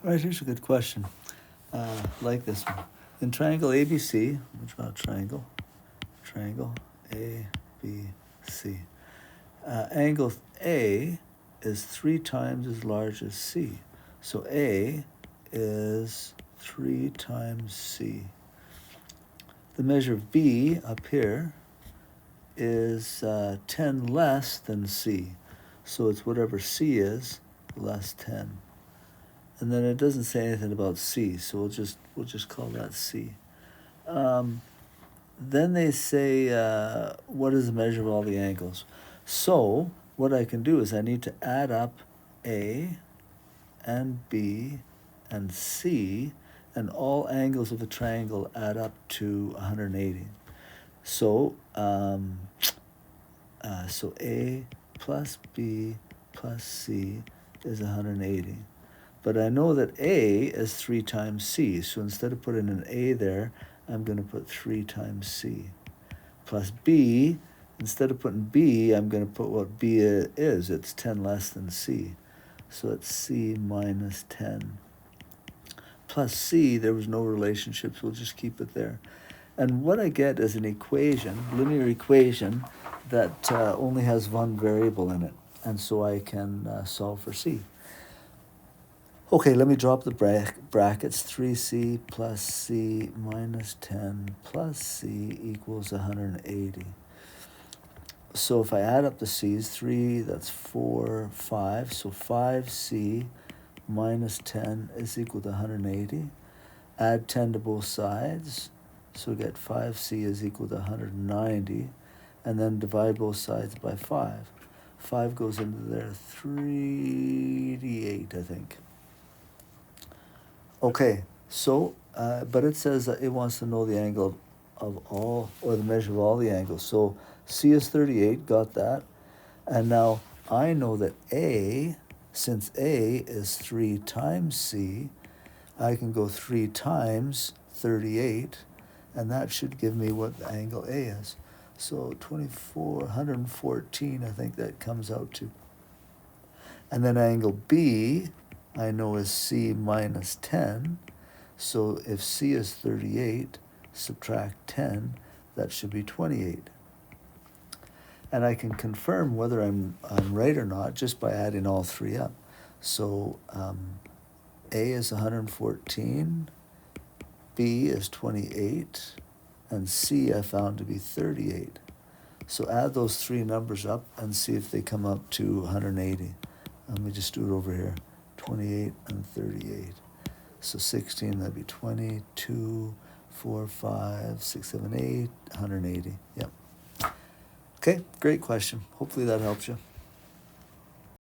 All right, here's a good question. Like this one. In triangle ABC, we'll draw a triangle. Triangle ABC. Angle A is 3 times as large as C. So A is 3 times C. The measure of B up here is 10 less than C. So it's whatever C is less 10. And then it doesn't say anything about C, so we'll just call that C. Then they say, what is the measure of all the angles? So what I can do is I need to add up A and B and C, and all angles of a triangle add up to 180. So, so A plus B plus C is 180. But I know that A is 3 times C, so instead of putting an A there, I'm going to put 3 times C. Plus B, instead of putting B, I'm going to put what B is. It's 10 less than C. So it's C minus 10. Plus C, there was no relationship, so we'll just keep it there. And what I get is an equation, linear equation, that only has one variable in it. And so I can solve for C. Okay, let me drop the brackets. 3C plus C minus 10 plus C equals 180. So if I add up the C's, 3, that's 4, 5. So 5C minus 10 is equal to 180. Add 10 to both sides. So we get 5C is equal to 190. And then divide both sides by 5. 5 goes into there, 3d8, I think. Okay, so, but it says that it wants to know the angle of all, or the measure of all the angles. So C is 38, got that. And now I know that A, since A is 3 times C, I can go 3 times 38, and that should give me what the angle A is. So 114, I think that comes out to. And then angle B, I know is C minus 10. So if C is 38, subtract 10, that should be 28. And I can confirm whether I'm right or not just by adding all three up. So A is 114, B is 28, and C I found to be 38. So add those three numbers up and see if they come up to 180. Let me just do it over here. 28 and 38. So 16, that'd be 22, 4, 5, 6, 7, 8, 180. Yep. Okay, great question. Hopefully that helps you.